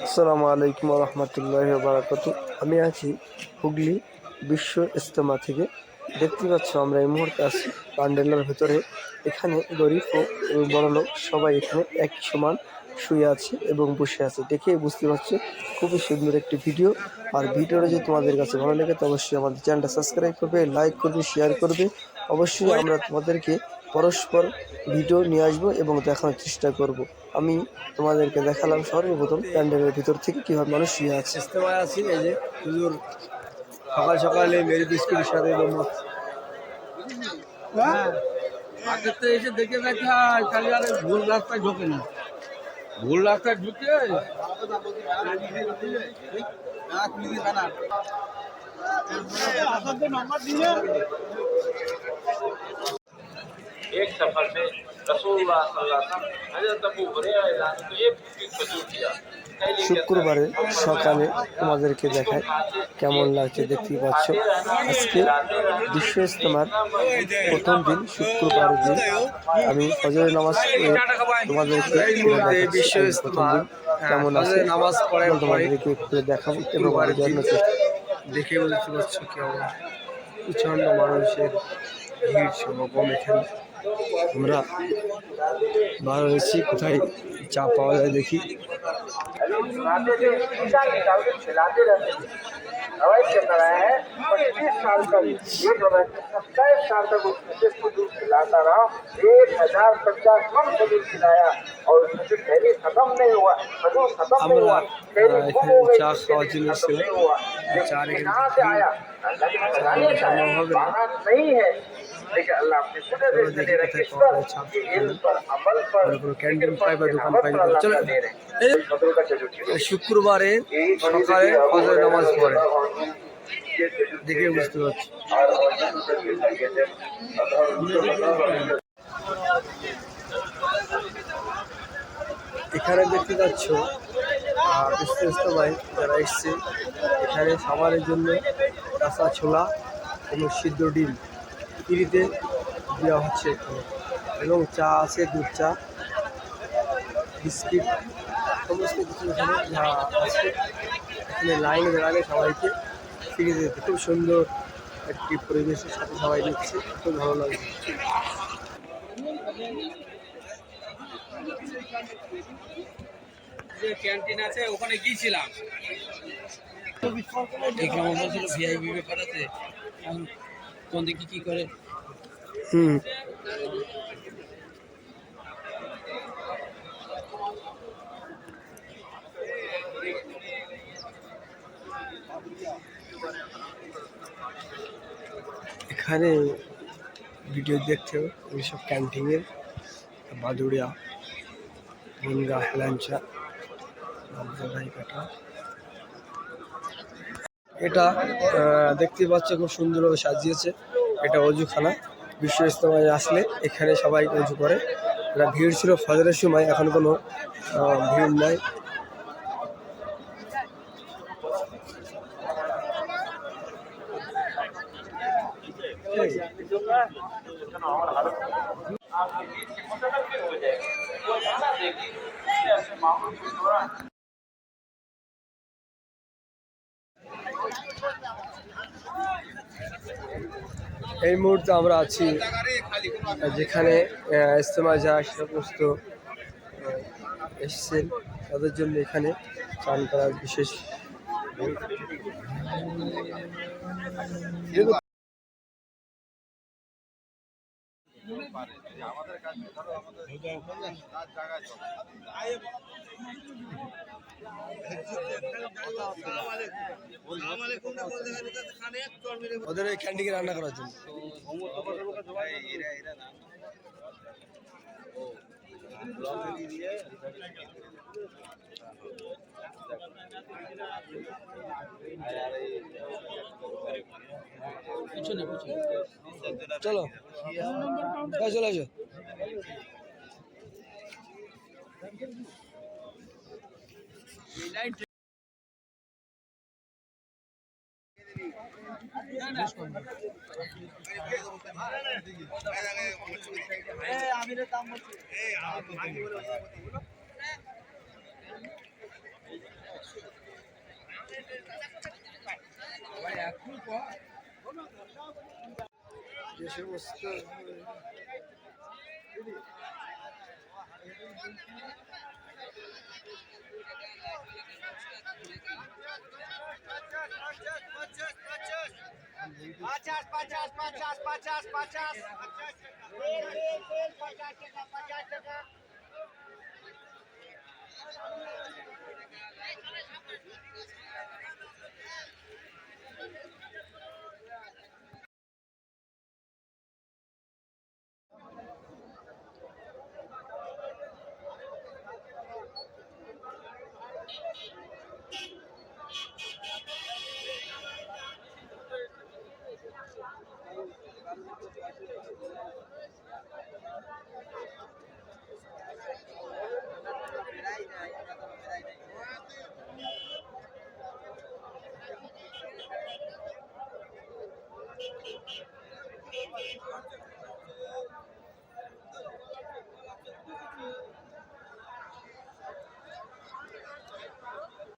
আসসালামু আলাইকুম রহমতুল্লাহ বারাকাতু। আমি আছি হুগলি বিশ্ব ইজতেমা থেকে। দেখতে পাচ্ছ আমরা এই মুহূর্তে আছি প্যান্ডেলের ভেতরে। এখানে গরিব ও বড়লোক সবাই এখানে একই সমান শুয়ে আছে এবং বসে আছে। দেখে বুঝতে পারছো খুবই সুন্দর একটি ভিডিও। আর ভিডিওটা যদি তোমাদের কাছে ভালো লাগে তো অবশ্যই আমাদের চ্যানেলটা সাবস্ক্রাইব করবে, লাইক করবে, শেয়ার করবে। অবশ্যই আমরা তোমাদেরকে পরস্পর ভিডিও নিয়ে আসবো এবং দেখানোর চেষ্টা করব। আমি তোমাদেরকে দেখালাম সর্বপ্রথম প্যান্ডেলের ভিতর থেকে কিভাবে মানুষ শুয়ে আছে। ইজতেমায় আছি, এই যে হুজুর সকাল সকালে মেরি বিস্কুটের সাথে আগে তো এসে দেখে গেছে খালি আর ভুল রাস্তায় ঢোকে না, ভুল রাস্তায় ঢুকে एक सफर में रसूलुल्लाह सल्लल्लाहु अलैहि वसल्लम हजरत अबू हुरैरा एलान को ये वजू किया। শুক্রবারে সকালে তোমাদেরকে দেখায় কেমন লাগছে দেখতেই পাচ্ছ। আজকে বিশ্ব ইজতেমার প্রথম দিন, শুক্রবার দিন। আমি ফজরের নামাজ পড়ে তোমাদেরকে বিশ্ব ইজতেমার কেমন আছে নামাজ পড়ে তোমাদেরকে একটু দেখাবো এবং দেখে বুঝতে পারছো কেমন প্রচন্ড মানুষের ভিড় সমাগম। এখানে আমরা বার হয়েছি, কোথায় চা পাওয়া যায় দেখি। दवाई चल रहा है 25 साल तक, ये जो 27 साल तक उस को दूध खिलाता रहा, 1050 मन को दूध खिलाया और उसमें पहले खत्म नहीं हुआ, खत्म नहीं हुआ, पहले गुम हो गई, खत्म नहीं हुआ, कहाँ से आया? अल्लाह के बताने का बात नहीं है, लेकिन अल्लाह अपने कुदरत से दे रहे ईश्वर के इल्म पर, अमल पर, ক্যান্টিন পাই বা দোকান পাই চলো। শুক্রবারে সকালে ফজর নামাজ পড়ে দেখে বুঝতে পারছি। এখানে দেখতে পাচ্ছ বিশ্ব ইজতেমায় যারা এসছে, এখানে খাবারের জন্য কাঁচা ছোলা এবং সিদ্ধ ডিম ফ্রিতে দেওয়া হচ্ছে এখানে, এবং চা আছে, দুধ চা, বিস্কিট, সমস্ত কিছু এখানে যা আছে। এখানে লাইনে দাঁড়ালে সবাইকে ফিরে যেতে খুব সুন্দর একটি পরিবেশের সাথে সবাই নিচ্ছে, খুব ভালো লাগে। যে ক্যান্টিন আছে ওখানে গিয়েছিলাম, দেখলাম বলছিল ভিআইপি ব্যাপার আছে, কোন দিকে কি করে। এখানে ভিডিও দেখছো এইসব ক্যান্টিনের বাদুড়িয়া, বনগা, হেলাঞ্চা, কাটা। এটা দেখতে পাচ্ছ খুব সুন্দরভাবে সাজিয়েছে। এটা অজুখানা। বিশ্ব ইজতেমায় আসলে এখানে সবাই অজু করে। এটা ভিড় ছিল ফজরের সময়, এখন কোনো ভিড় নাই। এই মুহূর্তে আমরা আছি যেখানে ইজতেমায় যারা সমস্ত এসছেন তাদের জন্য এখানে চান করার বিশেষ ওদের ওই ক্যান্টিনে রান্না করার জন্য। চলো চলে আসো। দেশে অবস্থা पचास पचास पचास पचास पचास 50 টাকা